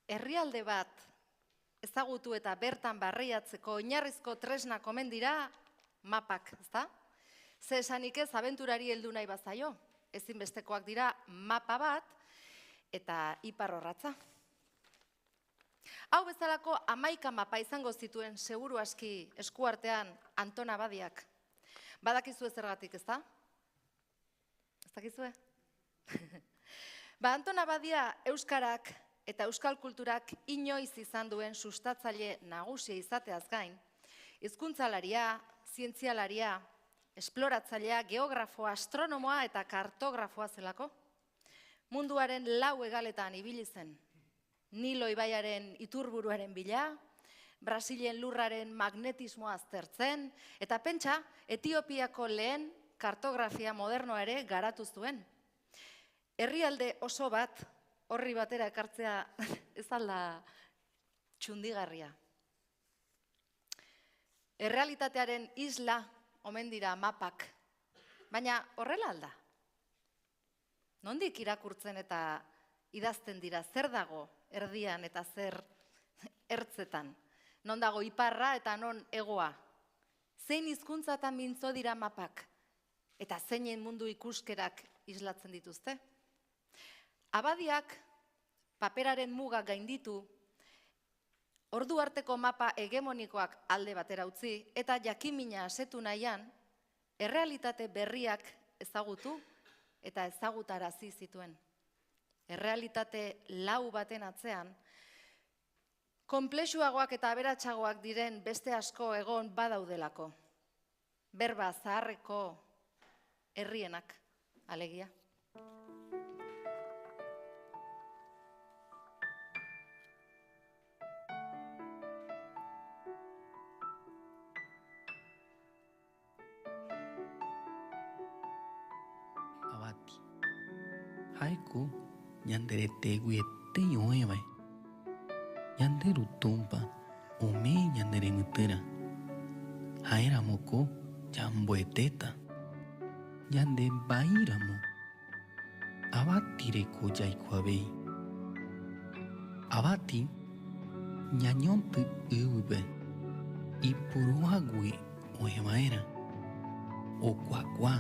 Herrialde bat ezagutu eta bertan barreiatzeko oinarrizko tresnak omen dira mapak, ezta? Ze esanik ez abenturari heldu nahi bazaio, ezinbestekoak dira mapa bat eta iparrorratza. Hau bezalako 11 mapa izango zituen seguru aski eskuartean Anton Abadiak. Badakizue zergatik, ezta? Ez dakizue? Anton Abadia euskarak eta euskal kulturak inoiz izan duen sustatzaile nagusia izateaz gain, hizkuntzalaria, zientzialaria, esploratzailea, geografoa, astronomoa eta kartografoa zelako. Munduaren 4 hegaletan ibili zen. Nilo ibaiaren iturburuaren bila, Brasilen lurraren magnetismoa aztertzen, eta pentsa, Etiopiako lehen kartografia modernoa ere garatu zuen. Herrialde oso bat, horri batera ekartzea ez alda txundigarria. Errealitatearen isla omen dira mapak, baina horrela alda. Nondik irakurtzen eta idazten dira, zer dago erdian eta zer ertzetan? Non dago iparra eta non hegoa? Zein hizkuntzatan mintzo dira mapak? Eta zeinen mundu ikuskerak islatzen dituzte? Abadiak paperaren muga gainditu, ordu arteko mapa hegemonikoak alde batera utzi eta jakimina asetu nahian, errealitate berriak ezagutu eta ezagutarazi zituen. Errealitate lau baten atzean, konplexuagoak eta aberatsagoak diren beste asko egon badaudelako. Berba zaharreko herrienak, alegia. Abati. Haiku yandere teguete yoebai. Yanderu tumpa ome yandere mutera. Haeramoko jamboeteta. Yande bairamo. Abati reko jaikuabei. Abati ñañontu ube. Ipuruagui oemaera. Okwakwa.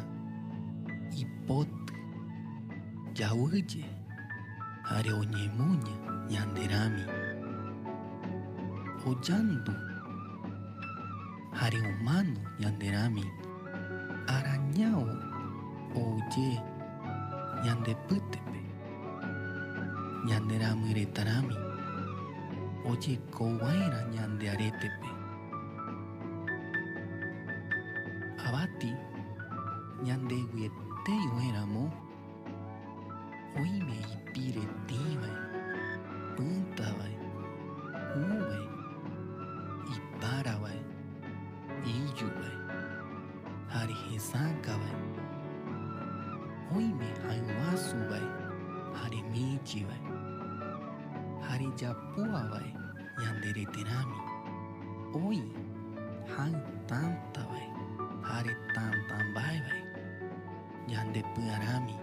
Ipot. Yauye. Hare oñemuña yanderami. Oyandu. Hare humano yanderami. Arañao. Oye. Yandeputepe. Yanderami retarami. Oye kowaira yandearetepe. Abati. Yandeguete yoeramo. Oime ipiretibai. Puntabai. Ubai. Iparabai. Iyubai. Harihesankabai. Oime haiwasubai. Harimichibai. Harijapuabai. Yandereterami. Oi. Han tantabai. Hare tantambaibai. Yandepuarami.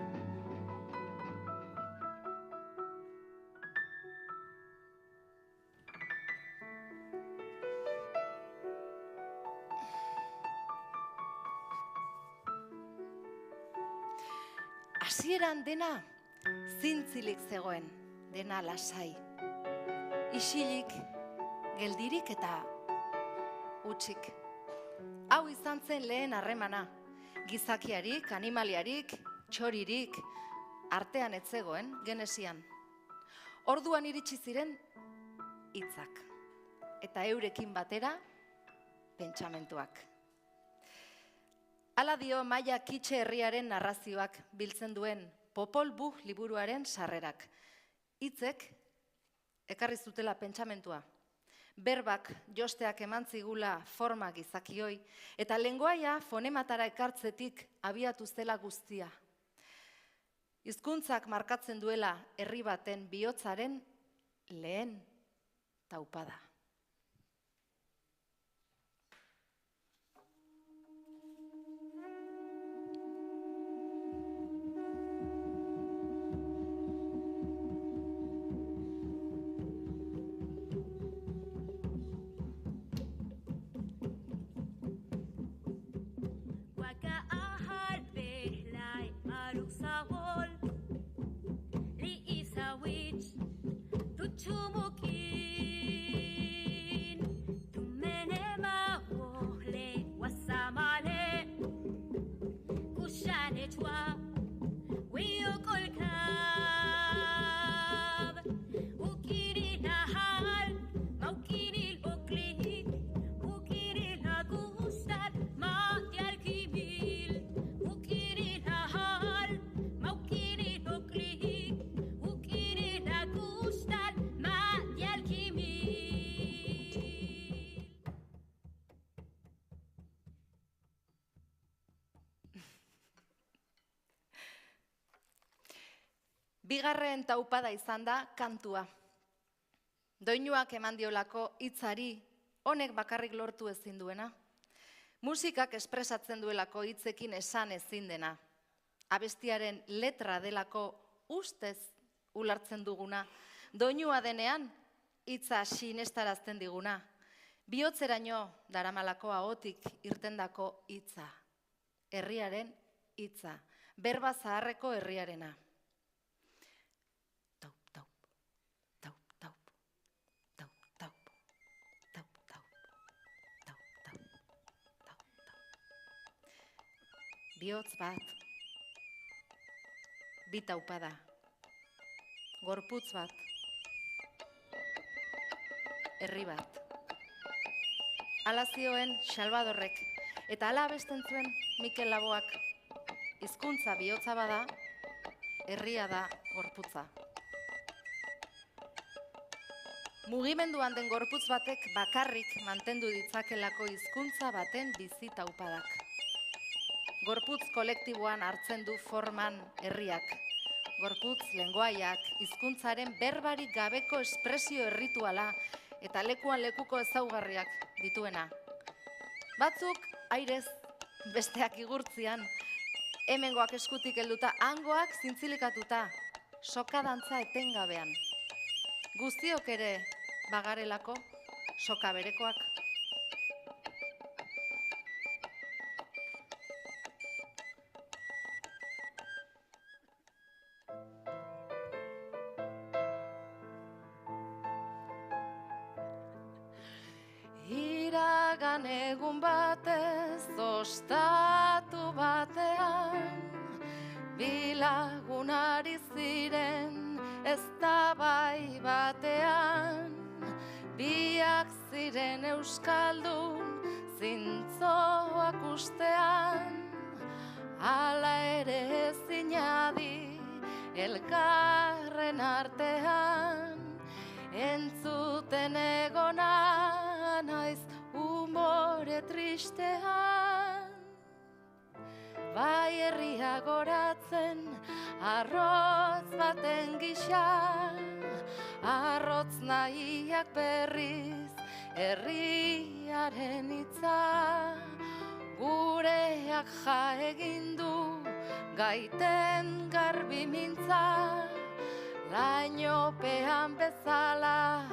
Hasieran dena zintzilik zegoen, dena lasai. Isilik, geldirik eta utzik. Hau izan zen lehen harremana. Gizakiarik, animaliarik, txoririk, artean ez zegoen, genesian. Orduan iritsi ziren hitzak. Eta eurekin batera, pentsamentuak. Hala dio Maia Kitxe herriaren narrazioak biltzen duen Popol Vuh liburuaren sarrerak. Hitzek ekarri zutela pentsamentua. Berbak josteak eman zigula forma gizakioi, eta lengoaia fonematara ekartzetik abiatu zela guztia. Hizkuntzak markatzen duela herri baten bihotzaren lehen taupada. Bigarren taupada izan da kantua. Doinuak eman diolako hitzari honek bakarrik lortu ezin duena. Musikak espresatzen duelako hitzekin esan ezin dena. Abestiaren letra delako ustez ulertzen duguna. Doinua denean hitza sinestarazten diguna. Bihotzeraino daramalako ahotik irtendako hitza. Herriaren hitza. Berba zaharreko herriarena. Bihotz bat, bi taupada, gorputz bat, herri bat. Hala zioen Salvadorrek, eta hala abesten zuen Mikel Laboak. Hizkuntza bihotza bada, herria da gorputza. Mugimenduan den gorputz batek bakarrik mantendu ditzakelako hizkuntza baten bizi taupadak. Gorputz kolektiboan hartzen du forman herriak. Gorputz lengoaiak, hizkuntzaren berbarik gabeko espresio errituala eta lekuan lekuko ezaugarriak dituena. Batzuk airez, besteak igurtzian, hemengoak eskutik helduta, hangoak zintzilikatuta, soka dantza etengabean. Guztiok ere bagarelako soka berekoak. Iragan egun batez ostatu batean, bi lagun ari ziren eztabai batean, biak ziren euskaldun zintzoak ustean, hala ere ezin adi elkarren artean, entzuten egona naiz umore tristean. Bai herria goratzen arrotz baten gisa, arrotz nahiak berriz herriaren hitza, gureak ja egin du gaiten garbi mintza, lainopean bezala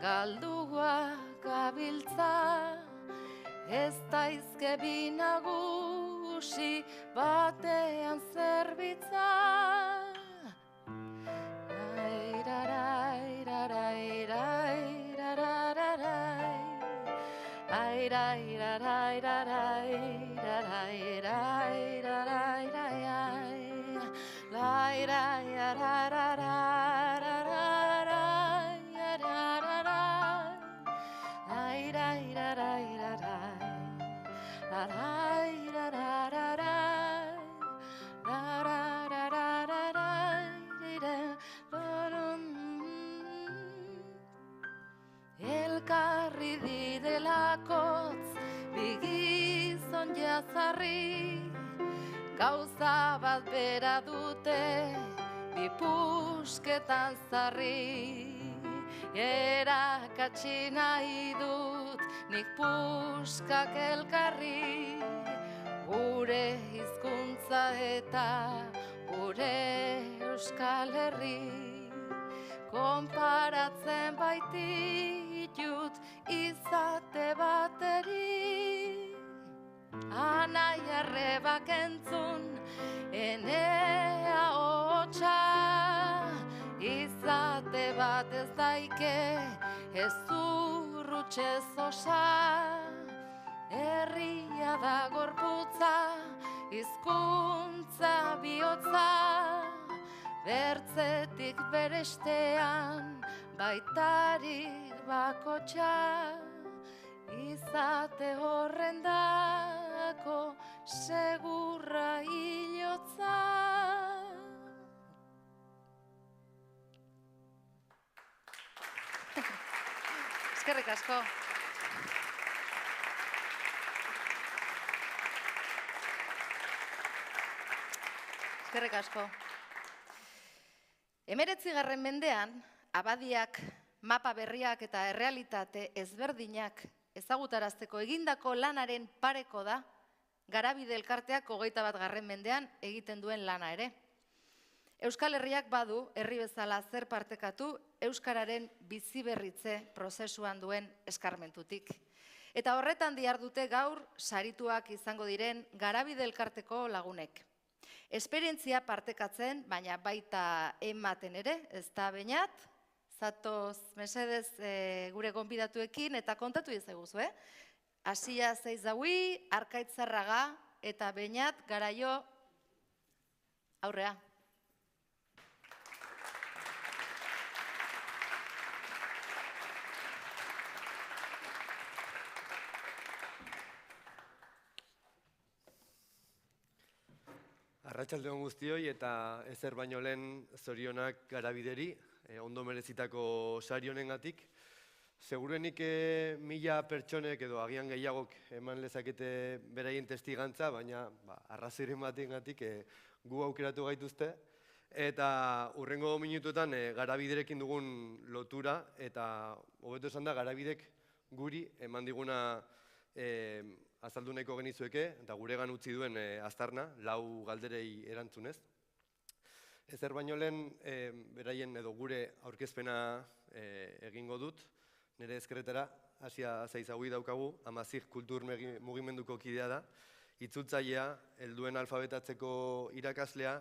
galdua gabiltza, ez daizke bi nagusi batean zerbitza. bakotz, bigizon jazarri, gauza bat bera dute, bipusketan zarri. Erakatsi nahi dut, nik puskak elkarri, gure hizkuntza eta gure Euskal Herri. Konparatzen baititut izate bateri, anai arrebak entzun enea hotxa, izate bat ez daike ez zurrutxez osa, herria da gorputza, hizkuntza bihotza, bertzetik berestean baitarik bakotxa, izate horrendako segurra hilotza. Eskerrik asko. Eskerrik asko. 19. mendean, abadiak, mapa berriak eta errealitate ezberdinak ezagutarazteko egindako lanaren pareko da, Garabide elkarteak 21. mendean egiten duen lana ere. Euskal Herriak badu, herri bezala zer partekatu, euskararen biziberritze prozesuan duen eskarmentutik. Eta horretan dihardute gaur sarituak izango diren Garabide elkarteko lagunek. Esperientzia partekatzen, baina baita ematen ere, ez da Beñat, zatoz mesedez gure gonbidatuekin eta kontatu izaguzu, Asia Zeizaui, Arkaitz Zarraga eta Beñat Garaio aurrea. Arratsalde on guztioi eta ezer baino lehen zorionak Garabideri, ondo merezitako sari honengatik. Seguruenik 1000 pertsonek edo agian gehiagok eman lezakete beraien testigantza, baina arrazoiren batengatik gu aukeratu gaituzte. Eta hurrengo minutuetan Garabiderekin dugun lotura eta hobeto esan da Garabidek guri eman diguna azaldu nahiko genizueke, eta guregan utzi duen aztarna, 4 galderei erantzunez. Ezer baino lehen, beraien edo gure aurkezpena egingo dut, nire ezkerretara, Asia Zeizaui daukagu, Amazik kultur mugimenduko kidea da, itzultzailea, helduen alfabetatzeko irakaslea,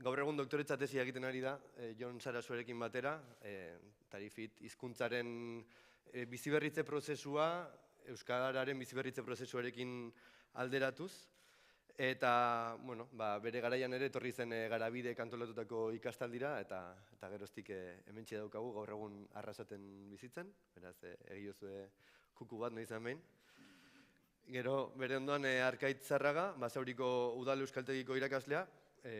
gaur egun doktoretza tesia egiten ari da, Jon Sarasuarekin batera, Tarifit hizkuntzaren biziberritze prozesua, euskararen biziberritze prozesuarekin alderatuz, eta bere garaian ere etorri zen Garabide kantolatutako ikastaldira, eta geroztik hementxe daukagu gaur egun arrasaten bizitzen, beraz egiozue kuku bat nahi zen behin. Gero bere ondoan Arkaitz Zarraga, Basauriko Udal Euskaltegiko irakaslea,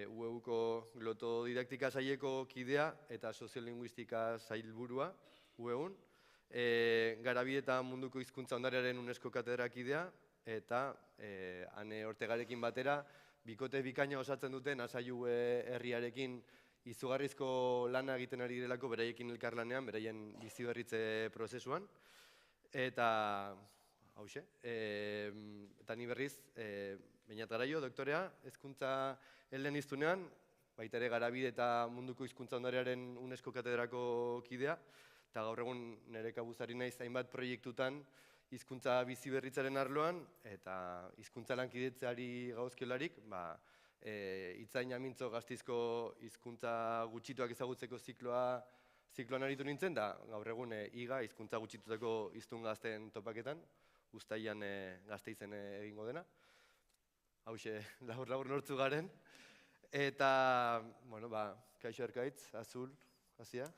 UEUko glotodidaktika saileko kidea eta soziolinguistika sailburua, UEUn, Garabide eta munduko hizkuntza ondarearen UNESCO katedrakidea eta Ane Ortegarekin batera bikote bikaina osatzen duten Asaiu herriarekin izugarrizko lana egiten ari direlako beraiekin elkarlanean, beraien biziberritze prozesuan. Eta hauxe, eta ni berriz Beñat Garaio, doktorea, hezkuntza eleaniztunean, baita ere Garabide eta munduko hizkuntza ondarearen UNESCO katedrako kidea, eta gaur egun nire kabuzari naiz hainbat proiektutan hizkuntza biziberritzaren arloan eta hizkuntza lankidetzeari gauzkiolarik, Itzain Amintzo Gaztizko hizkuntza gutxituak ezagutzeko zikloan aritu nintzen, da gaur egun IGA hizkuntza gutxitutako hiztun gazteen topaketan, uztailan Gasteizen egingo dena. Hauxe, labur nortzu garen. Eta, kaixo Erkaitz, Azul, Asia.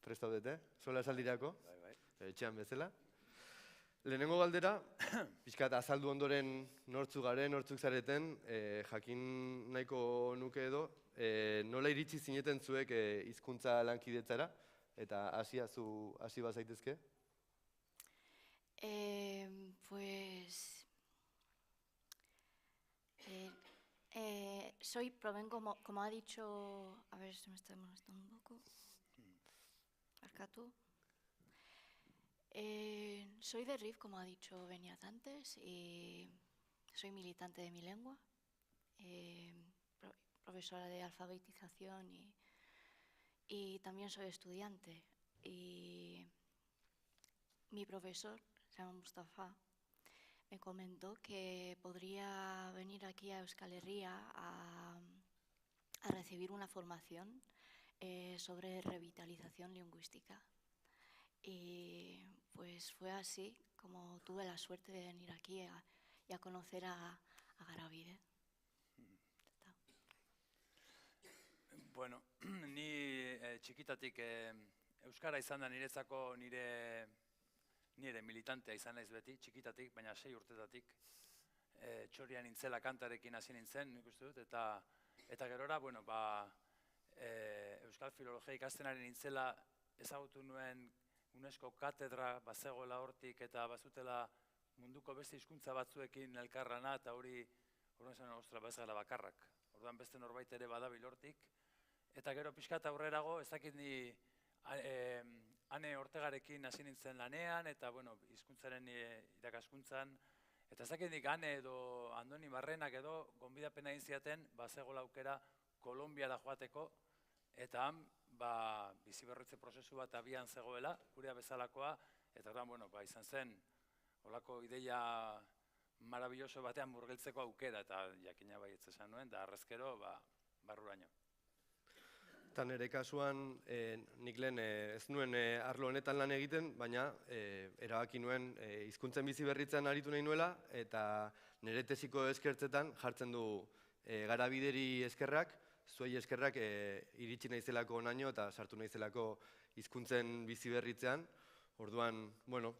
Prest daudete, sola esaldirako, etxean bezala. Lehenengo galdera, pixkat azaldu ondoren nortzuk garen, nortzuk zareten, jakin nahiko nuke edo, nola iritsi zineten zuek hizkuntza lankidetzara, eta Asia, zu hasi bazaitezke? Pues provengo, como ha dicho, a ver si me estoy molestando un poco. Barkatu. Soy de RIF, como ha dicho Beniat antes, y soy militante de mi lengua, profesora de alfabetización y también soy estudiante. Y mi profesor, se llama Mustafa, me comentó que podría venir aquí a Euskal Herria a recibir una formación sobre revitalización lingüística. Y pues fue así como tuve la suerte de venir aquí y a conocer a Garabide. Bueno, ni txikitatik Euskara izan da niretzako nire militantea izan naiz beti, txikitatik, baina 6 urtetatik. Txorian nintzela kantarekin hasi nintzen, nik uste dut, eta gerora, bueno, Euskal Filologia ikasten ari nintzela ezagutu nuen UNESCO katedra bazegoela hortik eta bazutela munduko beste hizkuntza batzuekin elkarlana eta hori zen ostra bezala bakarrak. Orduan beste norbait ere badabil hortik. Eta gero pixkat aurrerago, ez dakit ni Ane Ortegarekin hasi nintzen lanean eta bueno, hizkuntzaren irakaskuntzan. Eta ez dakit nik Ane edo Andoni Barrenak edo gonbidapena egin ziaten bazegoela aukera Kolonbiara joateko eta han biziberritze prozesu bat abian zegoela, gurea bezalakoa, eta orduan, bueno, izan zen holako ideia marabilloso batean murgiltzeko aukera, eta jakina baietz esan nuen, da arrezkero barruraino. Eta nire kasuan, nik lehen ez nuen arlo honetan lan egiten, baina erabaki nuen hizkuntzen biziberritzen aritu nahi nuela, eta nire tesiko eskertzetan jartzen du Garabideri eskerrak, zuei eskerrak iritsi naizelako onaino eta sartu naizelako hizkuntzen biziberritzean. Orduan, bueno,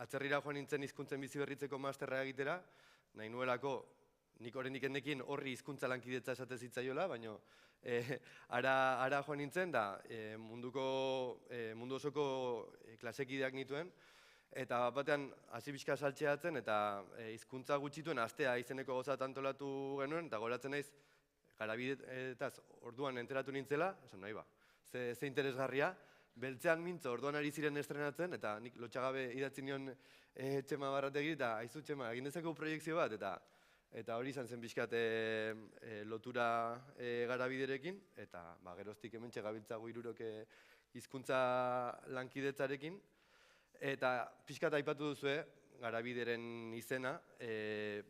atzerrira joan nintzen hizkuntzen biziberritzeko masterra egitera, nahi nuelako nik oraindik endekin horri hizkuntza lankidetza esate zitzaiola, baina ara joan nintzen da mundu osoko klasekideak nituen, eta batean hasi pixka saltxeatzen eta hizkuntza gutxituen astea izeneko gozat antolatu genuen, eta goratzen naiz Garabidetaz orduan enteratu nintzela, esan nahi ze interesgarria, beltzean mintzo orduan ari ziren estrenatzen, eta nik lotxagabe idatzi nion Txema Barrategi, eta aizu Txema, egin dezakegu proiektzio bat, eta hori izan zen pixkat lotura Garabiderekin, eta geroztik hementxe gabiltzago hirurok hizkuntza lankidetzarekin, eta pixkat aipatu duzue Garabideren izena,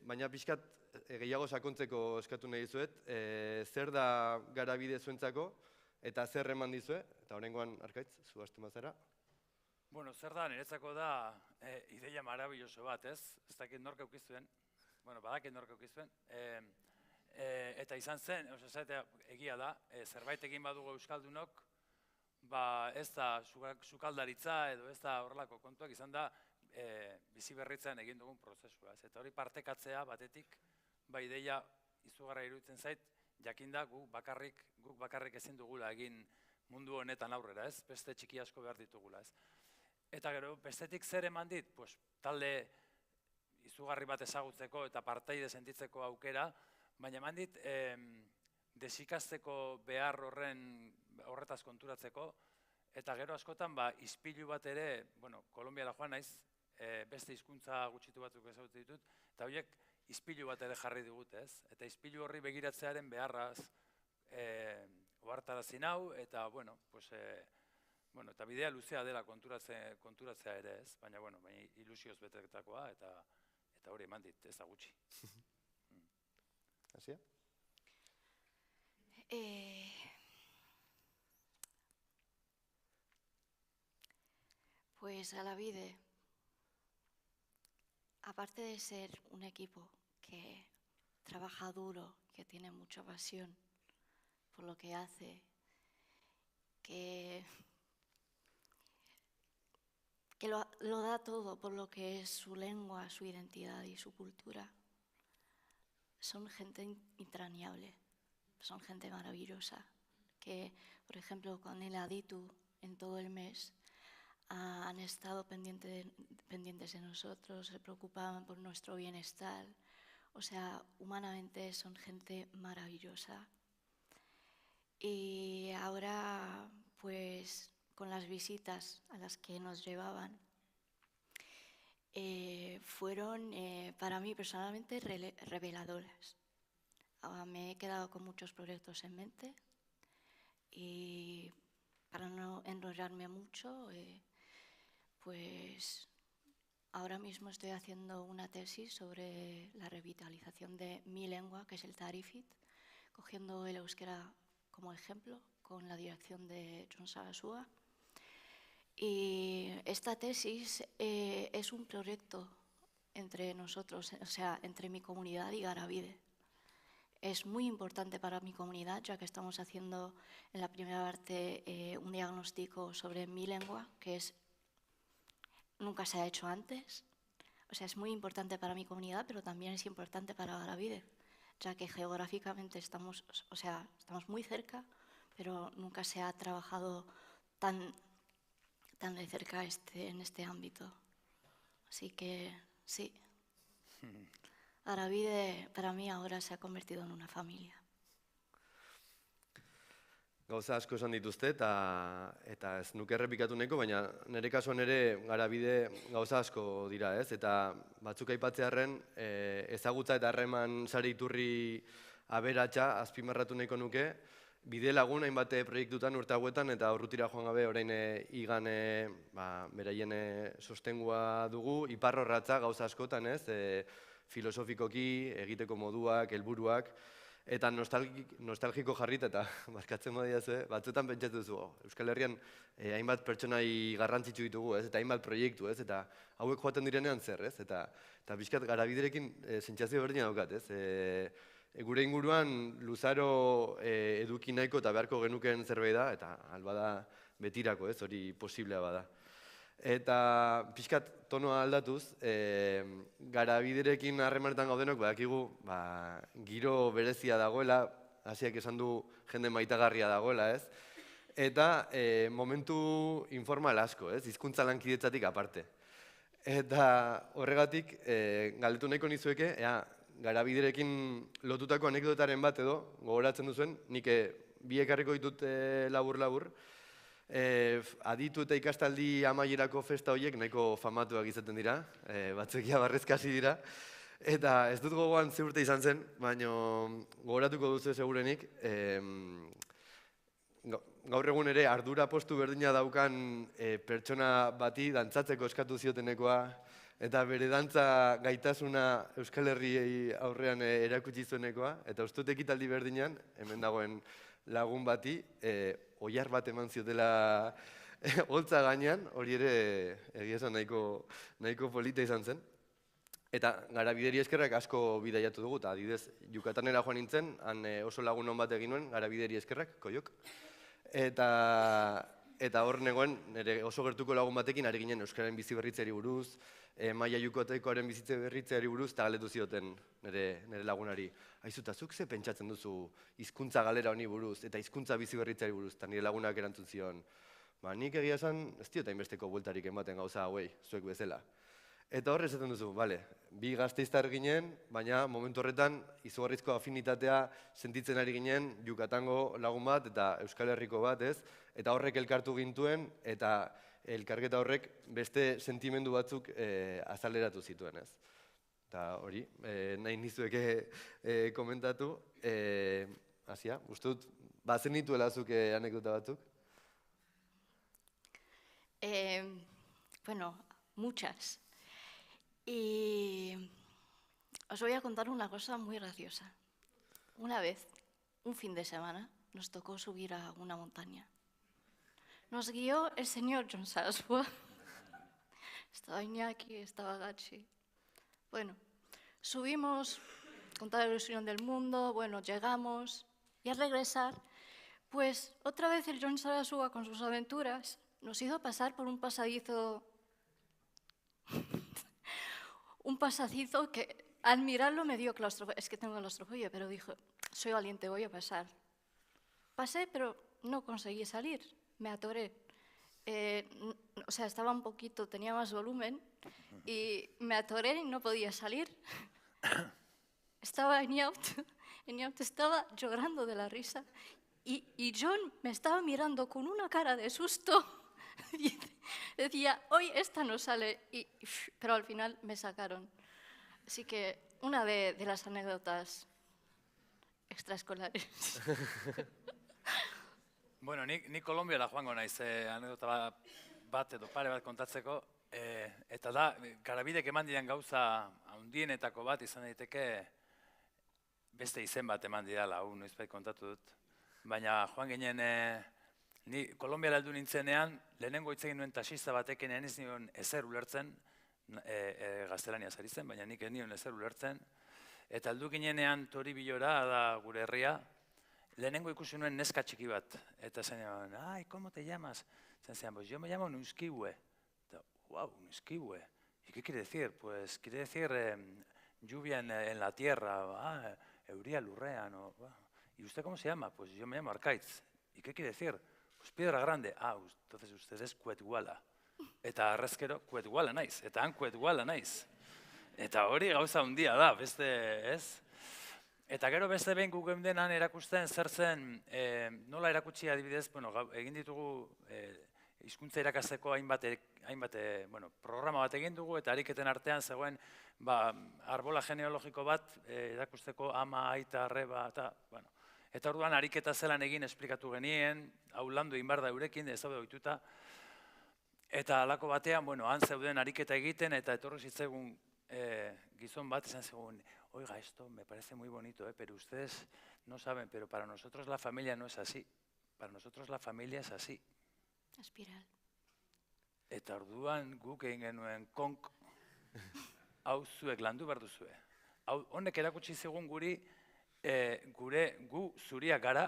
baina pixkat gehiago sakontzeko eskatu nahi dizuet, zer da Garabide zuentzako eta zer eman dizue, eta oraingoan Arkaitz, zu hasten bazara. Bueno, zer da, niretzako da ideia marabilloso bat, ez? Ez dakit nork eukizuen, bueno, badakit nork eukizuen, eta izan zen, egia da, zerbait egin badugu euskaldunok, ez da sukaldaritza edo ez da horrelako kontuak, izan da biziberritzen egin dugun prozesua, ez? Eta hori partekatzea batetik, ideia izugarra iruditzen zait, jakinda guk bakarrik ezin dugula egin mundu honetan aurrera, ez? Beste txiki asko behar ditugula, ez? Eta gero, bestetik zer eman dit, talde izugarri bat ezagutzeko eta partaide sentitzeko aukera, baina eman dit desikasteko behar horretaz konturatzeko, eta gero askotan ispilu bat ere, bueno, Kolonbiara joan naiz, beste hizkuntza gutxitu batzuk ezagutzen ditut, eta horiek ispilu bat ere jarri digut, ez? Eta ispilu horri begiratzearen beharraz ohartarazi nau, eta, bueno, eta bidea luzea dela konturatzea ere, ez? Baina, ilusioz betetakoa, eta hori eman dit, ez da gutxi. Asia? Pues Garabide, aparte de ser un equipo que trabaja duro, que tiene mucha pasión por lo que hace, que lo da todo por lo que es su lengua, su identidad y su cultura, son gente entrañable, son gente maravillosa, que, por ejemplo, con el Aditu en todo el mes han estado pendientes de nosotros, se preocupaban por nuestro bienestar. O sea, humanamente son gente maravillosa. Y ahora, pues, con las visitas a las que nos llevaban, fueron para mí personalmente reveladoras. Me he quedado con muchos proyectos en mente y para no enrollarme mucho, pues ahora mismo estoy haciendo una tesis sobre la revitalización de mi lengua, que es el Tarifit, cogiendo el euskera como ejemplo, con la dirección de Jon Sarasua. Y esta tesis es un proyecto entre nosotros, o sea, entre mi comunidad y Garabide. Es muy importante para mi comunidad, ya que estamos haciendo en la primera parte un diagnóstico sobre mi lengua, que nunca se ha hecho antes. O sea, es muy importante para mi comunidad, pero también es importante para Garabide, ya que geográficamente estamos muy cerca, pero nunca se ha trabajado tan de cerca en este ámbito. Así que sí, Garabide para mí ahora se ha convertido en una familia. Gauza asko esan dituzte eta ez nuke errepikatu nahiko, baina nire kasuan ere Garabide gauza asko dira, ez? Eta batzuk aipatzearren ezagutza eta harreman sare iturri aberatsa azpimarratu nahiko nuke, bide lagun hainbat proiektutan urte hauetan eta urrutira joan gabe orain igan beraien sostengua dugu, iparrorratza gauza askotan, ez? Filosofikoki, egiteko moduak, helburuak, eta nostalgiko jarrit eta markatzen badiazue, batzuetan pentsatu duzu, Euskal Herrian hainbat pertsonai garrantzitsu ditugu, ez? Eta hainbat proiektu, ez? Eta hauek joaten direnean zer, ez? Eta pixkat Garabiderekin sentsazio berdina daukat, ez? Gure inguruan luzaro eduki nahiko eta beharko genukeen zerbait da, eta albada betirako, ez? Hori posiblea bada. Eta pixkat tonoa aldatuz, Garabiderekin harremanetan gaudenok badakigu giro berezia dagoela, hasiak esan du jende maitagarria dagoela, ez? Eta momentu informal asko, ez? Hizkuntza lankidetzatik aparte. Eta horregatik galdetu nahiko nizueke, Garabiderekin lotutako anekdotaren bat edo, gogoratzen duzuen, nik bi ekarriko ditut labur-labur. Aditu eta ikastaldi amaierako festa horiek nahiko famatuak izaten dira, batzuk barrezkasi dira. Eta ez dut gogoan ze urte izan zen, baina gogoratuko duzu segurenik. Gaur egun ere ardura postu berdina daukan pertsona bati dantzatzeko eskatu ziotenekoa, eta bere dantza gaitasuna Euskal Herriei aurrean erakutsi zuenekoa, eta uste dut ekitaldi berdinean, hemen dagoen lagun bati, oilar bat eman ziotela holtza gainean, hori ere egia esan nahiko polita izan zen. Eta Garabideri eskerrak asko bidaiatu dugu, eta adibidez, Yucatanera joan nintzen, han oso lagun hon bat egin nuen, Garabideri eskerrak, koiok. Eta hor negoen, oso gertuko lagun batekin ari ginen Euskararen bizi berritzeari buruz, Maia Yucatekoaren bizitze berritzeari buruz, eta galdetu zioten nire lagunari. Aizu, eta zuk ze pentsatzen duzu hizkuntza galera honi buruz, eta hizkuntza bizi berritzeari buruz, eta nire lagunak erantzun zion. Nik egia esan, ez diot hainbesteko bueltarik ematen gauza hauei, zuek bezala. Eta hor esaten duzu, bi gazteiztar ginen, baina momentu horretan izugarrizko afinitatea sentitzen ari ginen Yucatango lagun bat eta Euskal Herriko bat, ez? Eta horrek elkartu gintuen, eta elkarketa horrek beste sentimendu batzuk azaleratu zituen, ez? Eta hori, nahi nizueke komentatu. Hasia, uste dut, bazen nituela zuk anekdota batzuk? Bueno, muchas. Y os voy a contar una cosa muy graciosa. Una vez, un fin de semana, nos tocó subir a una montaña. Nos guió el señor Jon Sarasua. Estaba Iñaki, estaba Gachi. Bueno, subimos con toda la ilusión del mundo, bueno, llegamos y al regresar, pues otra vez el Jon Sarasua con sus aventuras nos hizo pasar por un pasadizo que al mirarlo me dio claustrofobia. Es que tengo claustrofobia, pero dijo, soy valiente, voy a pasar. Pasé, pero no conseguí salir, me atoré. o sea, estaba un poquito, tenía más volumen y me atoré y no podía salir. Estaba en auto estaba llorando de la risa y John me estaba mirando con una cara de susto. Y decía, hoy esta no sale, pero al final me sacaron. Así que una de las anécdotas extraescolares. Bueno, ni Kolonbiara joango naiz anekdota bat edo pare bat kontatzeko. Eta da, garabidek eman dian gauza handienetako bat izan daiteke beste izen bat eman didala, hau noizbait kontatu dut. Baina joan ginen, ni Kolonbiara heldu nintzenean, lehenengo hitz egin nuen taxista batekin ez nion ezer ulertzen, gaztelania zari zen, baina nik ez nion ezer ulertzen. Eta heldu ginenean Toribillora, da gure herria, lehenengo ikusi nuen neska txiki bat. Eta zen nion, ai, ¿cómo te llamas? Zen zian, pues yo me llamo Nuskihue. Wow, Nuskihue. ¿Y qué quiere decir? Pues quiere decir lluvia en la tierra, euría lurrean. ¿Y usted cómo se llama? Pues yo me llamo Arkaitz. ¿Y qué quiere decir? Pues piedra grande. Entonces usted es Kuetguala. Eta arrezkero Kuetguala naiz. Eta han Kuetguala naiz. Eta hori gauza handia da, beste ez? Eta gero beste behin guk denan erakusten zer zen, nola erakutsi adibidez, egin ditugu hizkuntza irakasteko hainbat programa bat egin dugu, eta ariketen artean zegoen arbola genealogiko bat erakusteko ama, aita, arreba, eta orduan ariketa zelan egin esplikatu genien, hau landu egin behar da eurekin, ez daude ohituta, eta halako batean, han zeuden ariketa egiten, eta etorri zitzaigun gizon bat esan zegoen, oiga, esto me parece muy bonito, pero ustedes no saben, pero para nosotros la familia no es así. Para nosotros la familia es así. Espiral. Eta orduan guk egin genuen konk, hau zuek landu behar duzue. Honek erakutsi zigun guri, gu zuriak gara,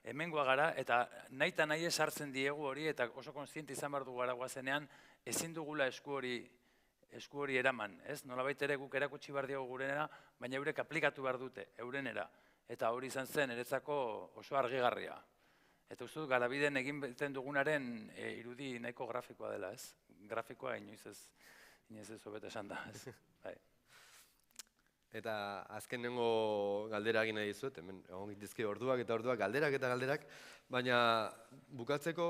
hemengoa gara, eta nahi eta nahi esartzen diegu hori, eta oso kontziente izan behar du gara guazenean, ezin dugula esku hori eraman, ez? Nolabait ere guk erakutsi behar diogu gurenera, baina eurek aplikatu behar dute, eurenera. Eta hori izan zen, eretzako oso argigarria. Eta uste dut, garabiden egin beten dugunaren irudi nahiko grafikoa dela, ez? Grafikoa inoiz ez hobet esan da, ez? Eta azkenengo galdera egin nahi dizuet, hemen egon gitizke orduak eta orduak, galderak, baina bukatzeko,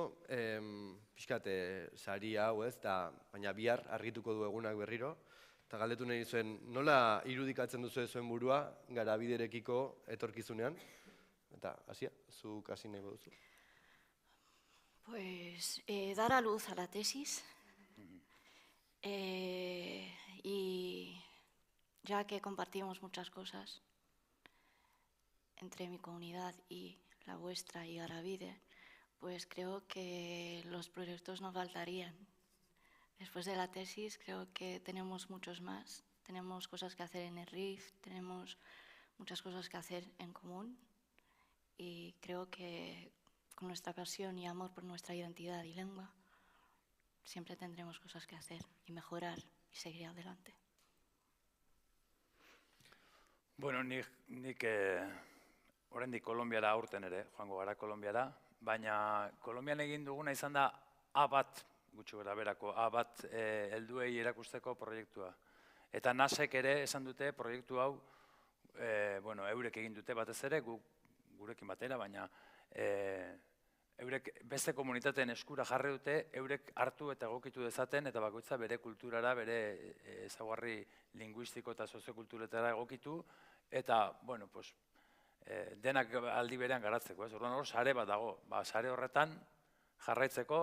pixkat, sari hau ez, baina bihar argituko du egunak berriro, eta galdetu nahi dizuen, nola irudikatzen duzu zuen burua garabiderekiko etorkizunean? Eta, hasia, zuk hasi nahi duzu. Pues dar a luz a la tesis y ya que compartimos muchas cosas entre mi comunidad y la vuestra y Garabide, pues creo que los proyectos no faltarían. Después de la tesis creo que tenemos muchos más. Tenemos cosas que hacer en el RIF, tenemos muchas cosas que hacer en común y creo que con nuestra pasión y amor por nuestra identidad y lengua siempre tendremos cosas que hacer y mejorar y seguir adelante. Bueno, nik oraindik Kolonbiara aurten ere, joango gara Kolonbiara, baina Kolonbian egin duguna izan da A1, gutxi gara berako, A1 helduei erakusteko proiektua. Eta NASek ere esan dute proiektu hau, eurek egin dute batez ere, gurekin batera, baina eurek beste komunitateen eskura jarri dute, eurek hartu eta egokitu dezaten, eta bakoitza bere kulturara, bere ezaugarri linguistiko eta soziokulturetara egokitu, eta, denak aldi berean garatzeko, ez? Orduan hor, sare bat dago. Sare horretan jarraitzeko,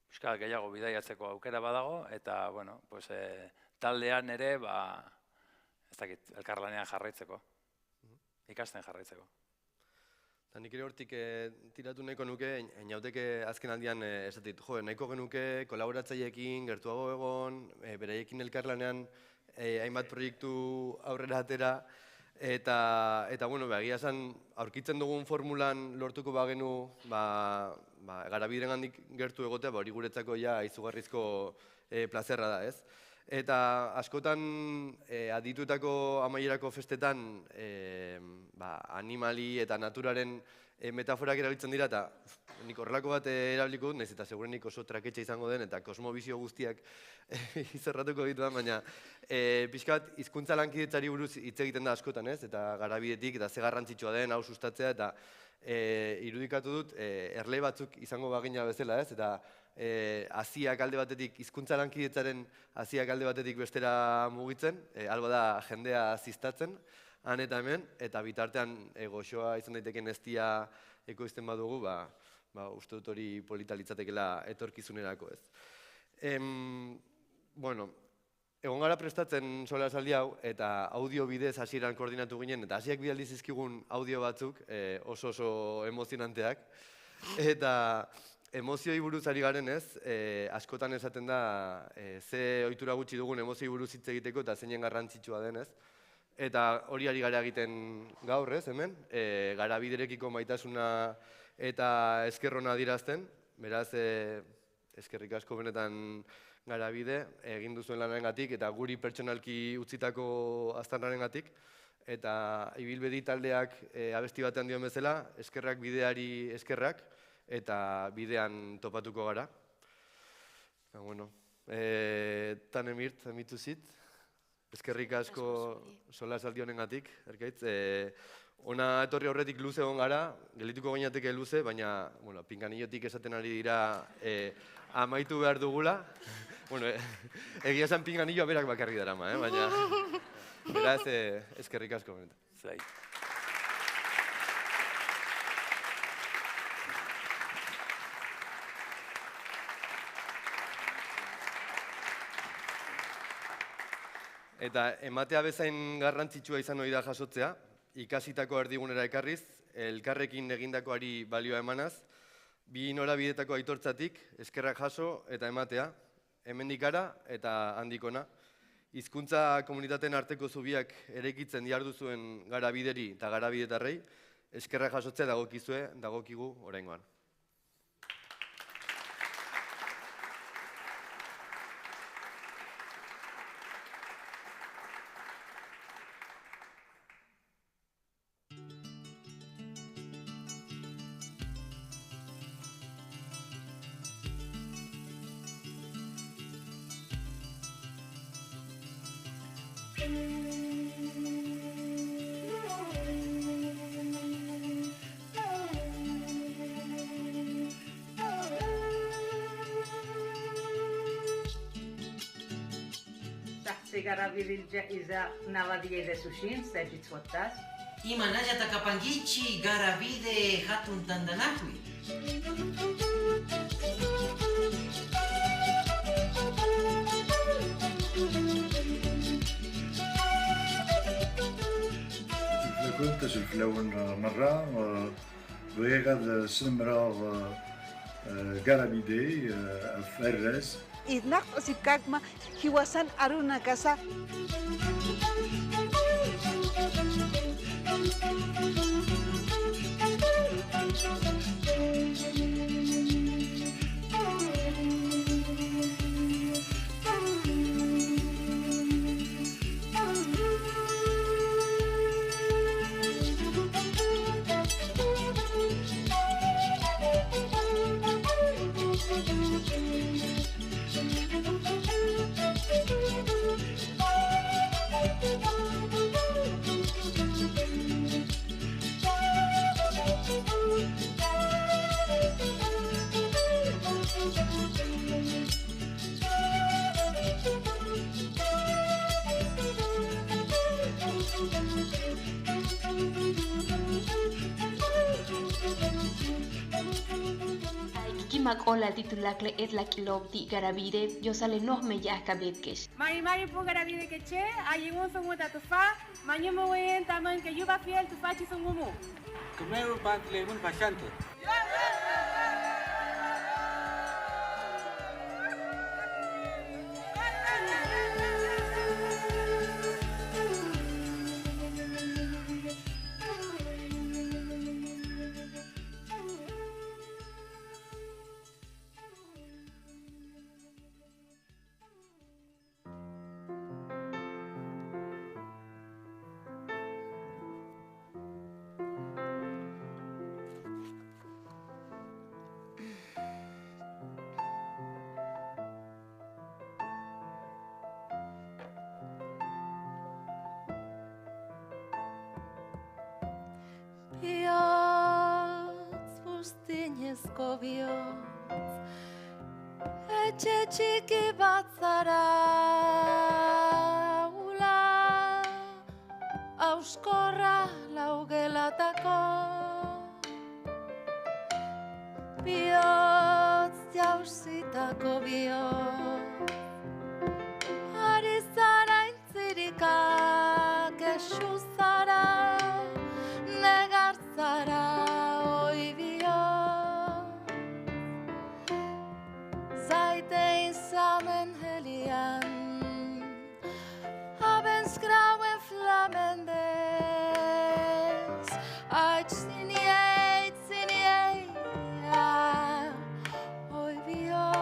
pixka gehiago bidaiatzeko aukera badago, eta, taldean ere, ez dakit, elkarlanean jarraitzeko, ikasten jarraitzeko. Eta nik ere hortik tiratu nahiko nuke, inauteke azken aldian esatit, nahiko genuke kolaboratzaileekin, gertuago egon, beraiekin elkarlanean hainbat proiektu aurrera atera, eta egia esan, aurkitzen dugun formulan lortuko bagenu, Garabideren handik gertu egotea, hori guretzako ja izugarrizko plazerra da, ez? Eta askotan aditutako amaierako festetan animali eta naturaren metaforak erabiltzen dira, eta nik horrelako bat erabiliko dut, nahiz eta segurenik oso traketxa izango den, eta kosmobizio guztiak izerratuko dituan, baina pixka bat hizkuntza lankidetzari buruz hitz egiten da askotan, ez? Eta Garabidetik, eta ze garrantzitsua den, hau sustatzea, eta irudikatu dut, erle batzuk izango bagina bezala, ez? Eta haziak alde batetik, hizkuntza lankidetzaren haziak alde batetik bestera mugitzen, alba da jendea ziztatzen, han eta hemen, eta bitartean goxoa izan daiteken eztia ekoizten badugu, uste dut hori polita litzatekela etorkizunerako, ez. Bueno, egon gara prestatzen solasaldi hau, eta audio bidez hasieran koordinatu ginen, eta hasiak bidaldi zizkigun audio batzuk, oso emozionanteak, eta emozioi buruz ari garen ez, askotan esaten da, ze ohitura gutxi dugun emozioi buruz hitz egiteko, eta zeinen garrantzitsua den, ez. Eta hori ari gara egiten gaur, ez, hemen, Garabiderekiko maitasuna eta eskerrona adierazten, beraz, eskerrik asko benetan Garabide, egin duzuen lanarengatik eta guri pertsonalki utzitako aztarnarengatik, eta ibilbedi taldeak abesti batean dion bezala, eskerrak bideari eskerrak, eta bidean topatuko gara. Bueno, Tanemirt, amituzit. Eskerrik asko solasaldi honengatik, erkaitz. Ona etorri horretik luze egon gara, gelituko gainateke luze, baina pinganillotik esaten ari dira amaitu behar dugula. Egia esan pinganilloa berak bakarri darama, baina beraz eskerrik asko. Zai. Eta ematea bezain garrantzitsua izan hori da jasotzea, ikasitako erdigunera ekarriz, elkarrekin egindakoari balioa emanaz, bi norabidetako aitortzatik, eskerrak jaso eta ematea, hemendik gara eta handikona. Hizkuntza komunitateen arteko zubiak eraikitzen dihardu zuen Garabideri eta Garabidetarrei, eskerrak jasotzea dagokigu oraingoan. Garabirilja iza navadie de sushin, sejit fotas. Ima naja takapangichi Garabide hatun tandanakui. كنت الفلون مرة ويغاد سمرا Garabide Ferres. Idnak osikakma hiwasan aruna kasa. Makola titulakle et la kilobdi Garabide, yo sale no me ya kabetkesh. Mari po Garabide que che, ayun songo tatufa, mañemo wen taman que yuba fiel tu fachi songumu. Kumero bantle mun pasante. buztinezko bihotz, etxe txiki bat zara, ula, auskorra laugelatako, bihotz jausitako bihotz, ari zara intzirika, kexu zara, negar zara, oi bihotz, zaite izamen helian, abensgrauen flamendez, aitz ziniei, oi bihotz.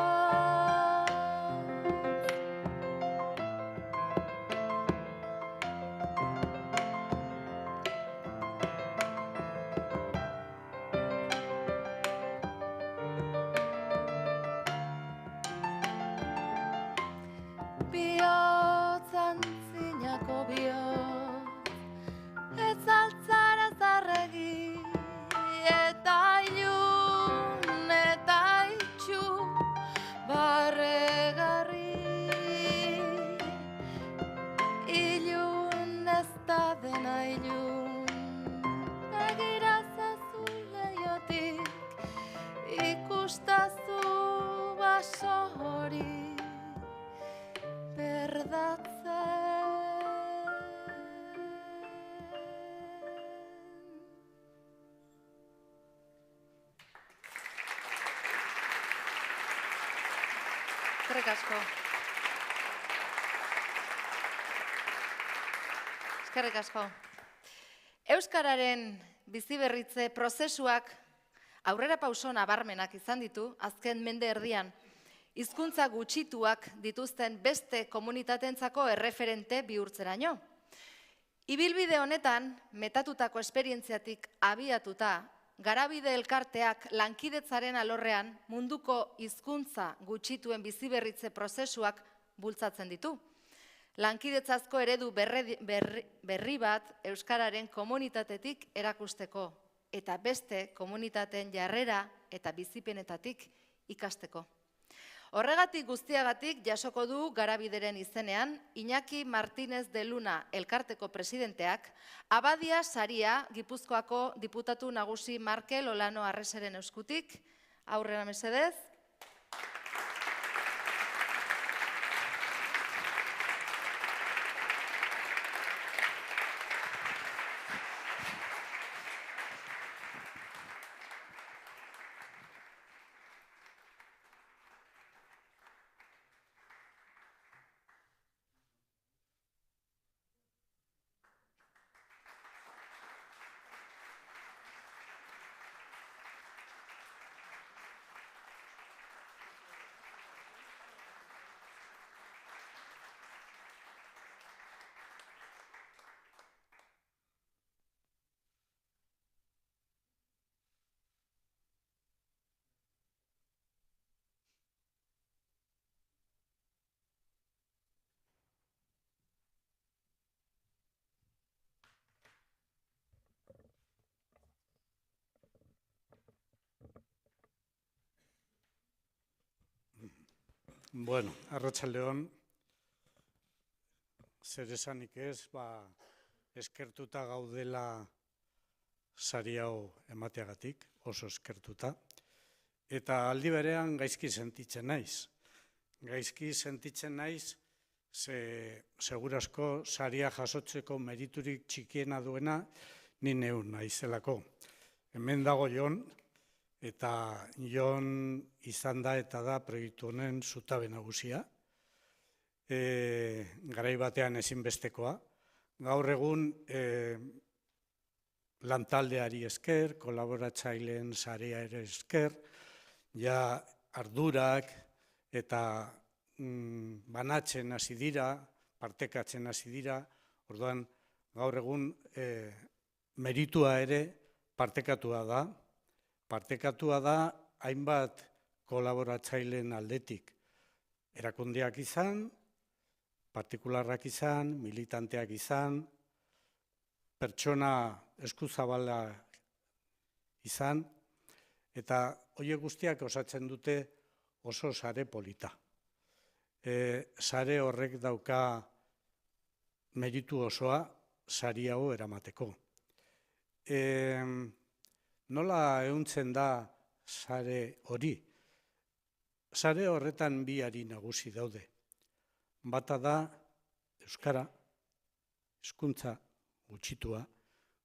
Bihotz antzinako bihotz, ez altzara zarregi, eta ilun eta itxu barregarri. Ilun ez da dena ilun, begirazazu leiotik, ikustazu baso hori. Eskerrik asko. Eskerrik asko. Euskararen biziberritze prozesuak aurrera pauso nabarmenak izan ditu azken mende erdian. Hizkuntza gutxituak dituzten beste komunitatentzako erreferente bihurtzeraino. Ibilbide honetan, metatutako esperientziatik abiatuta, Garabide elkarteak lankidetzaren alorrean munduko hizkuntza gutxituen biziberritze prozesuak bultzatzen ditu. Lankidetzazko eredu berri bat Euskararen komunitatetik erakusteko eta beste komunitateen jarrera eta bizipenetatik ikasteko. Horregatik guztiagatik jasoko du Garabideren izenean Iñaki Martínez de Luna elkarteko presidenteak Abadia saria Gipuzkoako diputatu nagusi Markel Olano Arreseren eskutik. Aurrera mesedez. Bueno, arratsaldeon, zer esanik ez, eskertuta gaudela sari hau emateagatik, oso eskertuta. Eta aldi berean gaizki sentitzen naiz. Gaizki sentitzen naiz, segurazko saria jasotzeko meriturik txikiena duena ni neu naizelako. Hemen dago Jon, eta Jon izan da eta da proiektu honen zutabe nagusia. Garai batean ezinbestekoa. Gaur egun lantaldeari esker, kolaboratzaileen sarea ere esker, ja ardurak eta banatzen hasi dira, partekatzen hasi dira, orduan gaur egun meritua ere partekatua da. Partekatua da hainbat kolaboratzaileen aldetik. Erakundeak izan, partikularrak izan, militanteak izan, pertsona eskuzabala izan, Eta horiek guztiak osatzen dute oso sare polita. Sare horrek dauka meritu osoa sari hau eramateko. Nola ehuntzen da sare hori? Sare horretan bi hari nagusi daude. Bata da euskara, hizkuntza gutxitua,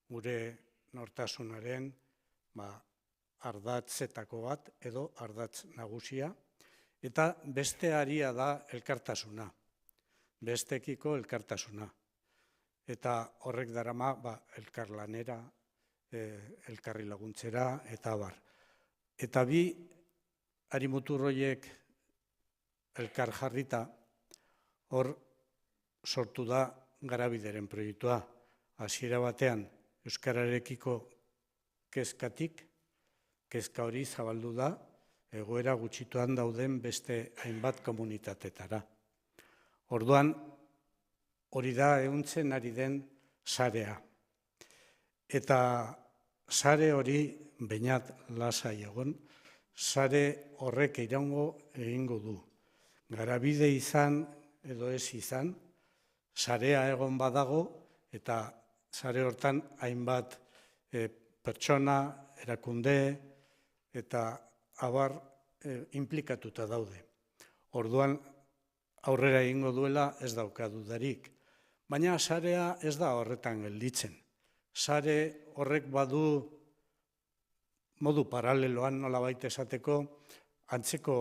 gure nortasunaren ardatzetako bat edo ardatz nagusia, eta beste haria da elkartasuna, bestekiko elkartasuna. Eta horrek darama elkarlanera, elkarri laguntzera, eta abar. Eta bi harimutur horiek elkar jarrita, hor sortu da Garabideren proiektua. Hasiera batean euskararekiko kezkatik, kezka hori zabaldu da, egoera gutxituan dauden beste hainbat komunitatetara. Orduan, hori da ehuntzen ari den sarea. Eta sare hori, bainat lasai egon, sare horrek iraungo egingo du. Garabide izan edo ez izan, sarea egon badago, eta sare hortan hainbat pertsona, erakunde, eta abar implikatuta daude. Orduan, aurrera egingo duela ez dauka dudarik. Baina sarea ez da horretan gelditzen. Sare horrek badu modu paraleloan nolabait esateko antzeko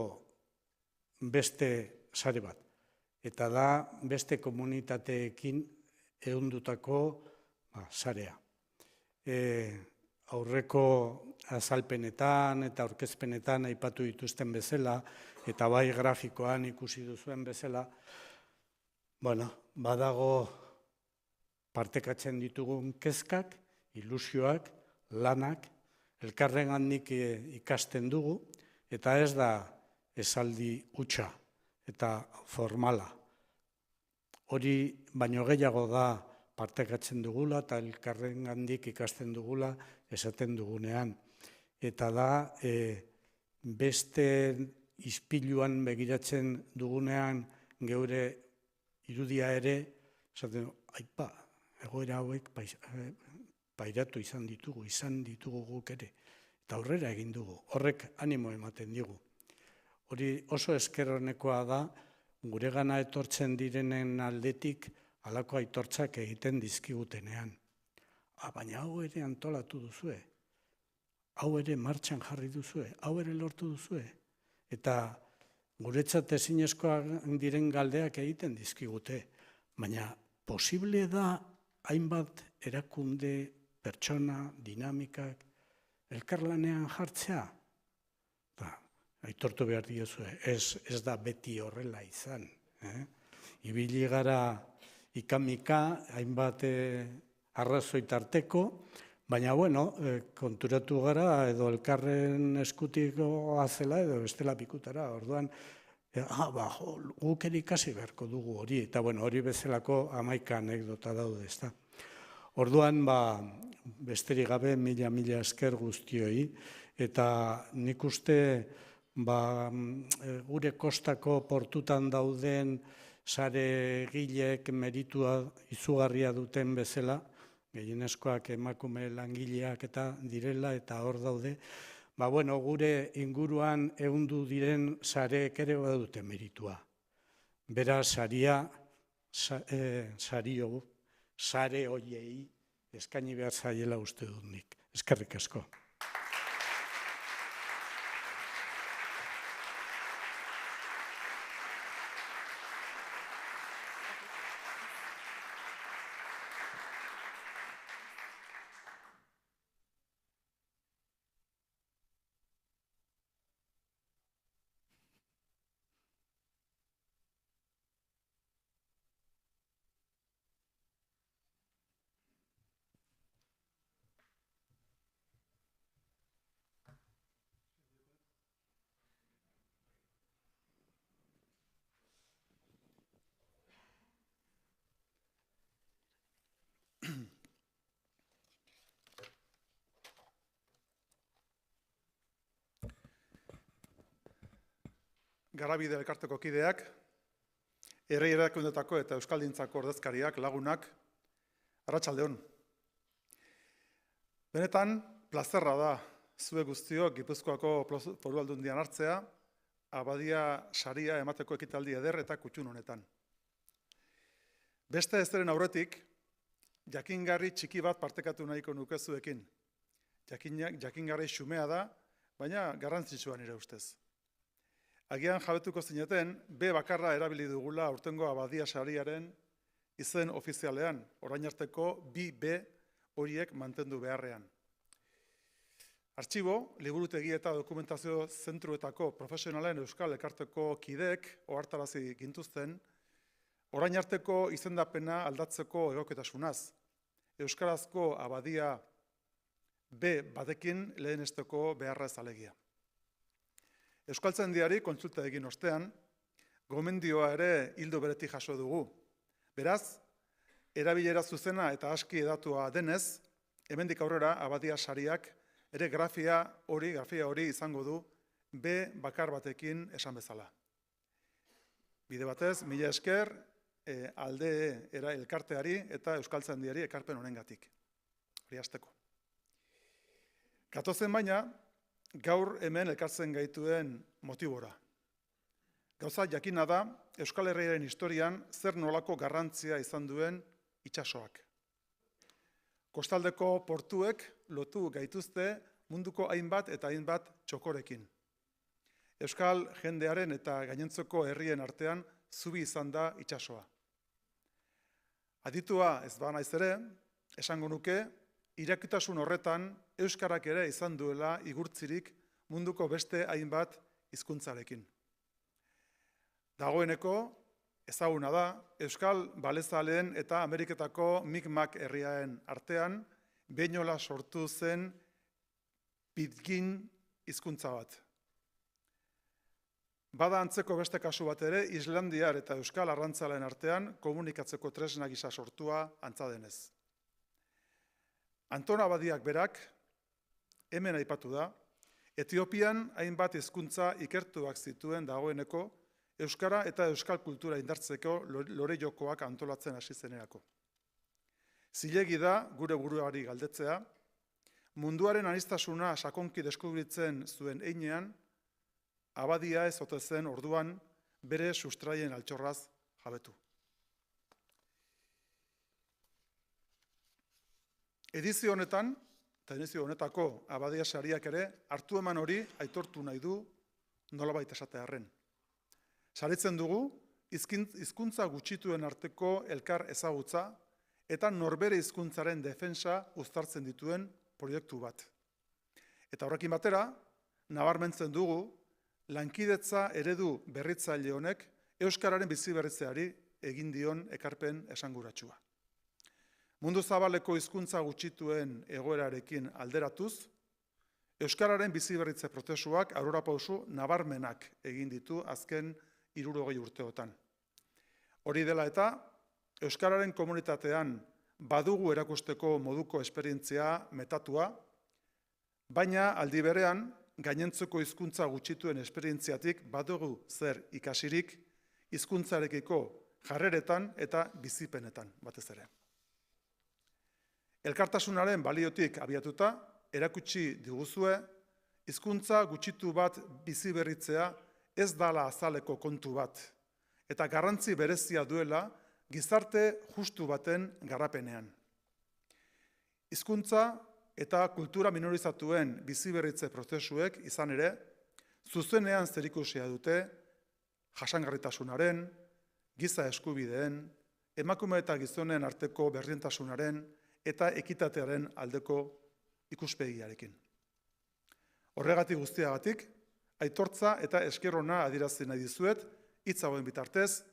beste sare bat. Eta da beste komunitateekin ehundutako sarea. Aurreko azalpenetan eta aurkezpenetan aipatu dituzten bezala, eta bai grafikoan ikusi duzuen bezala, badago partekatzen ditugun kezkak, ilusioak, lanak, elkarrengandik ikasten dugu, eta ez da esaldi hutsa eta formala. Hori baino gehiago da partekatzen dugula eta elkarrengandik ikasten dugula esaten dugunean. Eta da beste ispiluan begiratzen dugunean geure irudia ere, esaten aipa, egoera hauek pairatu izan ditugu guk ere. Eta aurrera egin dugu, horrek animo ematen digu. Hori oso eskerronekoa da, gure gana etortzen direnen aldetik halako aitortzak egiten dizkigutenean. Baina hau ere antolatu duzue, hau ere martxan jarri duzue, hau ere lortu duzue. Eta guretzat ezinezkoak diren galdeak egiten dizkigute. Baina posible da hainbat erakunde, pertsona, dinamikak, elkarlanean jartzea? Aitortu behar diozue, ez da beti horrela izan. Ibili gara ikamika, hainbat arrazoi tarteko, baina konturatu gara edo elkarren eskutiko azela edo bestela pikutara. Orduan, guk ere ikasi beharko dugu hori, eta hori bezalako 11 anekdota daude, ezta. Orduan, besterik gabe mila esker guztioi, eta nik uste gure kostako portutan dauden sare gilek meritua izugarria duten bezala, gehienezkoak emakume langileak eta direla eta hor daude, gure inguruan ehundu diren sareek ere badute meritua. Beraz, sare horiei eskaini behar zaiela uste dut nik. Eskerrik asko. Garabide elkarteko kideak, herri erakundetako eta euskaldintzako ordezkariak, lagunak, arratsalde on. Benetan, plazerra da zue guztiok Gipuzkoako Foru Aldundian hartzea, abadia saria emateko ekitaldi eder eta kutxun honetan. Beste ezeren aurretik, jakingarri txiki bat partekatu nahiko nuke zuekin. Jakingarri xumea da, baina garrantzitsua nire ustez. Agian jabetuko zineten, B bakarra erabili dugula aurtengo abadia sariaren izen ofizialean, orain arteko 2B horiek mantendu beharrean. Artxibo, liburutegi eta dokumentazio zentruetako profesionalen euskal elkarteko kideek ohartarazi gintuzten, orain arteko izendapena aldatzeko egokitasunaz, euskarazko abadia B batekin lehenesteko beharra alegia. Euskaltzaindiari kontsulta egin ostean, gomendioa ere ildo beretik jaso dugu. Beraz, erabilera zuzena eta aski edatua denez, hemendik aurrera abadia sariak ere grafia hori izango du B bakar batekin esan bezala. Bide batez, mila esker alde elkarteari eta euskaltzaindiari ekarpen honengatik. Hori hasteko. Gatozen baina, gaur hemen elkartzen gaituen motibora. Gauza jakina da, Euskal Herriaren historian zer nolako garrantzia izan duen itsasoak. Kostaldeko portuek lotu gaituzte munduko hainbat eta hainbat txokorekin. Euskal jendearen eta gainontzeko herrien artean zubi izan da itsasoa. Aditua ez ba naiz ere, esango nuke, irakitasun horretan euskarak ere izan duela igurtzirik munduko beste hainbat hizkuntzarekin. Dagoeneko, ezaguna da, euskal balezaleen eta Ameriketako Mi'kmaq herriaen artean behinola sortu zen pidgin hizkuntza bat. Bada antzeko beste kasu bat ere, islandiar eta euskal arrantzaleen artean komunikatzeko tresna gisa sortua antza denez. Anton Abadiak berak, hemen aipatu da, Etiopian hainbat hizkuntza ikertuak zituen dagoeneko euskara eta euskal kultura indartzeko lore jokoak antolatzen hasi zenerako. Zilegi da gure buruari galdetzea, munduaren aniztasuna sakonki deskubritzen zuen heinean, Abadia ez ote zen orduan bere sustraien altxorraz jabetu. Edizio honetan, eta edizio honetako abadia sariak ere, hartu eman hori aitortu nahi du nolabait esatearren. Saritzen dugu, hizkuntza gutxituen arteko elkar ezagutza eta norbere hizkuntzaren defensa uztartzen dituen proiektu bat. Eta horrekin batera, nabarmentzen dugu, lankidetza eredu berritzaile honek euskararen biziberritzeari egin dion ekarpen esanguratsua. Mundu zabaleko hizkuntza gutxituen egoerarekin alderatuz, euskararen biziberritze prozesuak aurrerapauso nabarmenak egin ditu azken 60 urteotan. Hori dela eta, euskararen komunitatean badugu erakusteko moduko esperientzia metatua, baina aldi berean, gainentzeko hizkuntza gutxituen esperientziatik badugu zer ikasirik hizkuntzarekiko jarreretan eta bizipenetan batez ere. Elkartasunaren baliotik abiatuta, erakutsi diguzue, hizkuntza gutxitu bat biziberritzea ez dala azaleko kontu bat, eta garrantzi berezia duela gizarte justu baten garapenean. Hizkuntza eta kultura minorizatuen biziberritze prozesuek izan ere, zuzenean zerikusia dute jasangarritasunaren, giza eskubideen, emakume eta gizonen arteko berdintasunaren eta ekitatearen aldeko ikuspegiarekin. Horregatik guztiagatik, aitortza eta eskerrona adierazi nahi dizuet, hitz hauen bitartez,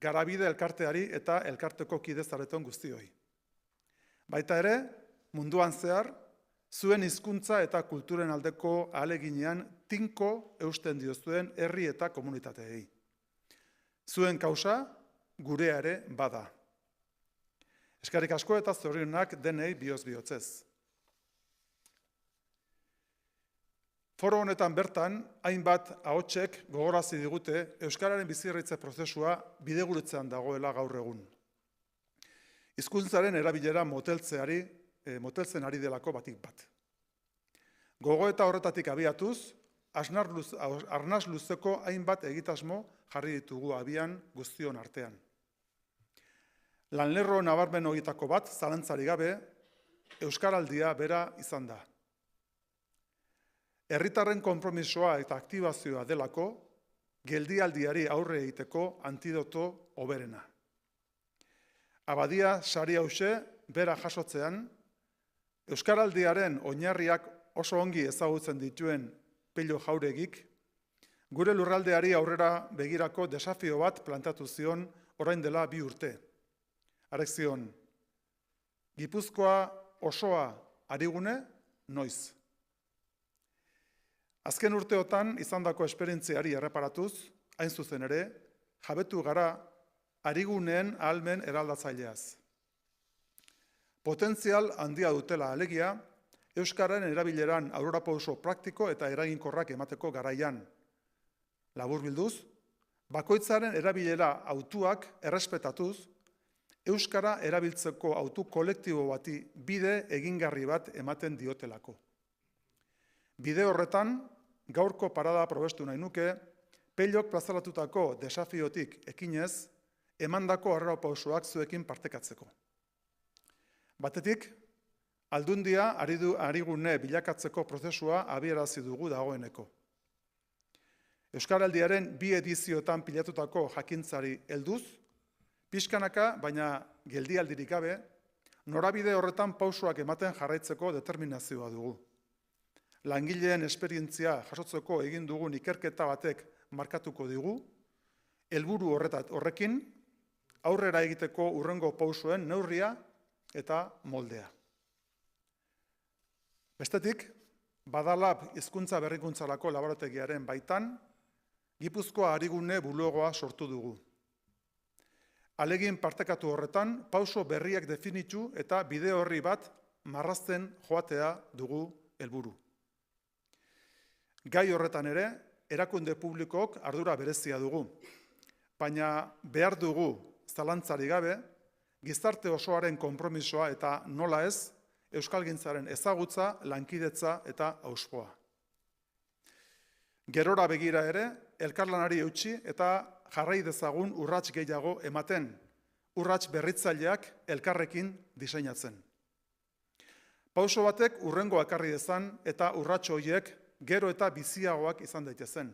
Garabide elkarteari eta elkarteko kide zareton guztioi. Baita ere, munduan zehar, zuen hizkuntza eta kulturen aldeko ahaleginean tinko eusten diozuen herri eta komunitateei. Zuen kausa, gurea ere bada. Eskerrik asko eta zorionak denei bihotz bihotzez. Foro honetan bertan, hainbat ahotsek gogorazi digute euskararen bizirritze prozesua bideguritzean dagoela gaur egun. Hizkuntzaren erabilera moteltzen ari delako batik bat. Gogoeta horretatik abiatuz, arnaz luzeko hainbat egitasmo jarri ditugu abian guztion artean. Lanlerro nabarmen horietako bat, zalantzari gabe, euskaraldia bera izan da. Herritarren konpromisoa eta aktibazioa delako, geldialdiari aurre egiteko antidoto hoberena. Abadia sari hause bera jasotzean, euskaraldiaren oinarriak oso ongi ezagutzen dituen Pello Jauregik, gure lurraldeari aurrera begirako desafio bat plantatu zion orain dela 2 urte. Harek zion, Gipuzkoa osoa arigune noiz. Azken urteotan izandako esperientziari erreparatuz, hain zuzen ere, jabetu gara ariguneen ahalmen eraldatzaileaz. Potentzial handia dutela alegia, euskararen erabileran aurrerapauso praktiko eta eraginkorrak emateko garaian. Laburbilduz, bakoitzaren erabilera hautuak errespetatuz, euskara erabiltzeko hautu kolektibo bati bide egingarri bat ematen diotelako. Bide horretan, gaurko parada probestu nahi nuke, Pellok plazaratutako desafiotik ekinez, emandako aurrerapausoak zuekin partekatzeko. Batetik, aldundia arigune bilakatzeko prozesua abiarazi dugu dagoeneko. Euskaraldiaren 2 edizioetan pilatutako jakintzari helduz, pixkanaka, baina geldialdirik gabe, norabide horretan pausoak ematen jarraitzeko determinazioa dugu. Langileen esperientzia jasotzeko egin dugun ikerketa batek markatuko digu, helburu horrekin aurrera egiteko hurrengo pausoen neurria eta moldea. Bestetik, Badalab hizkuntza berrikuntzarako laborategiaren baitan, Gipuzkoa arigune bulegoa sortu dugu. Alegin partekatu horretan, pauso berriak definitu eta bide horri bat marrazten joatea dugu helburu. Gai horretan ere, erakunde publikook ardura berezia dugu, baina behar dugu zalantzari gabe, gizarte osoaren konpromisoa eta nola ez, euskalgintzaren ezagutza, lankidetza eta auspoa. Gerora begira ere, elkarlanari eutsi eta jarrai dezagun urrats gehiago ematen, urrats berritzaileak elkarrekin diseinatzen. Pauso batek hurrengo ekarri dezan eta urrats horiek gero eta biziagoak izan daitezen.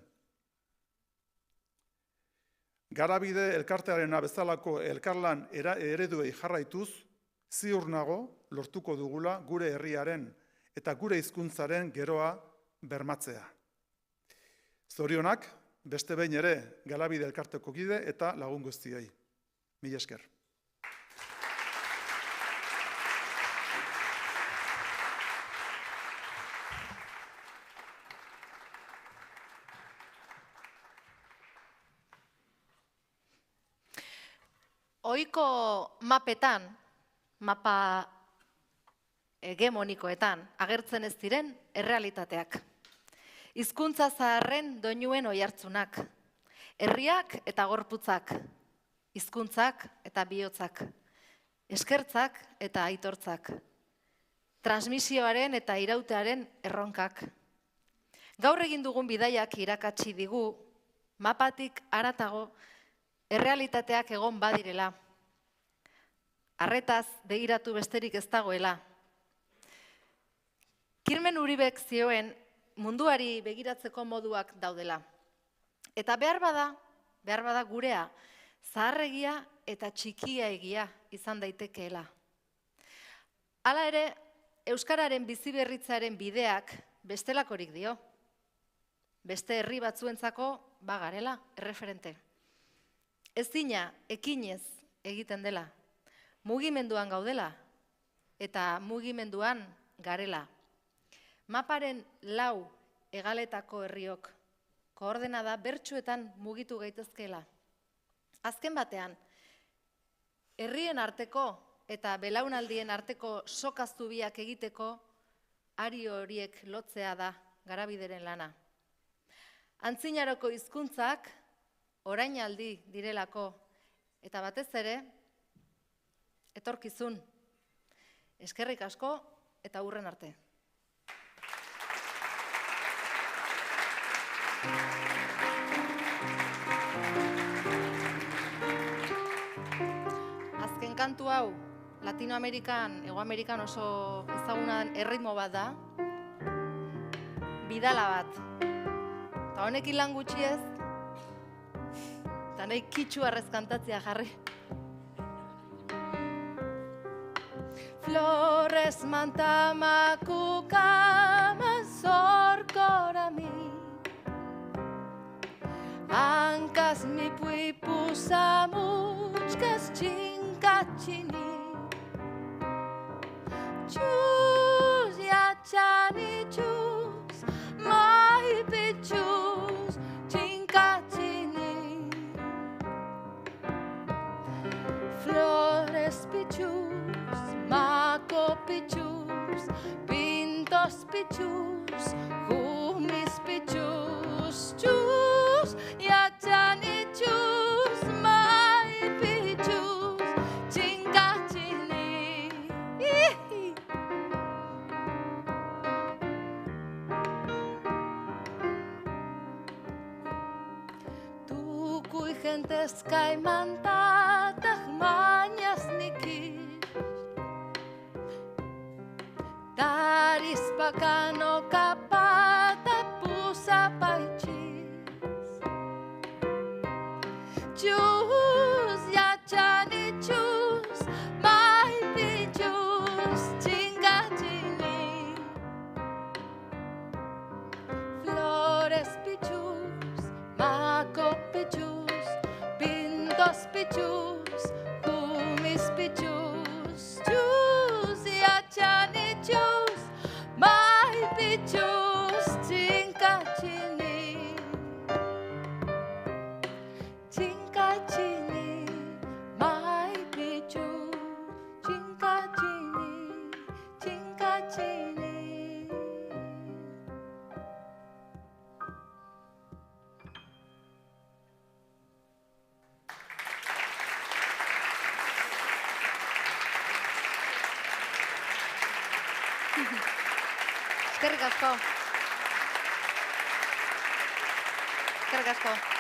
Garabide elkartearena bezalako elkarlan ereduei jarraituz, ziur nago lortuko dugula gure herriaren eta gure hizkuntzaren geroa bermatzea. Zorionak, beste behin ere Garabide elkarteko kide eta lagun guztiei. Mila esker. Ohiko mapetan, mapa hegemonikoetan, agertzen ez diren errealitateak. Hizkuntza zaharren doinuen oihartzunak, herriak eta gorputzak, hizkuntzak eta bihotzak, eskertzak eta aitortzak, transmisioaren eta irautearen erronkak. Gaur egin dugun bidaiak irakatsi digu, mapatik haratago errealitateak egon badirela. Arretaz begiratu besterik ez dagoela. Kirmen Uribek zioen munduari begiratzeko moduak daudela. Eta behar bada gurea, zaharregia eta txikiaegia izan daitekeela. Hala ere, euskararen biziberritzearen bideak bestelakorik dio. Beste herri batzuentzako bagarela, erreferente. Ezina ekinez egiten dela, mugimenduan gaudela eta mugimenduan garela. Maparen 4 hegaletako herriok koordenada bertsuetan mugitu gaitezkeela. Azken batean, herrien arteko eta belaunaldien arteko sokaztu biak egiteko ari horiek lotzea da Garabideren lana. Antzinaroko hizkuntzak orainaldi direlako, eta batez ere, etorkizun. Eskerrik asko eta hurren arte. Azken kantu hau, Latinoamerikan, Hegoamerikan oso ezaguna den erritmo bat da, bidala bat. Eta honekin lan gutxi ez, eta nahi kitxu arrez kantatzea jarri. Flores mantamaku kama zorkora mi, Hankaz mi puipusa muchkas chinkachini, Chus yachani chus, mai pichus chinkachini, Flores pichus, Mako pichus, Pintos pichus, Jumis pichus, Chus, Yachani chus, Mai pichus, Chinkachini. Tukui gentes kaimantatah mañas niki, Taris pakano kapata pusa paichis, Chus yachani chus, mai pichus chingachini, Flores pichus, Mako pichus, Pintos pichus, Jumis pichus, Chus yachani chus, mai pichus chinkachini, chinkachini, mai pichus chinkachini, chinkachini. Eskerrik asko. Eskerrik asko.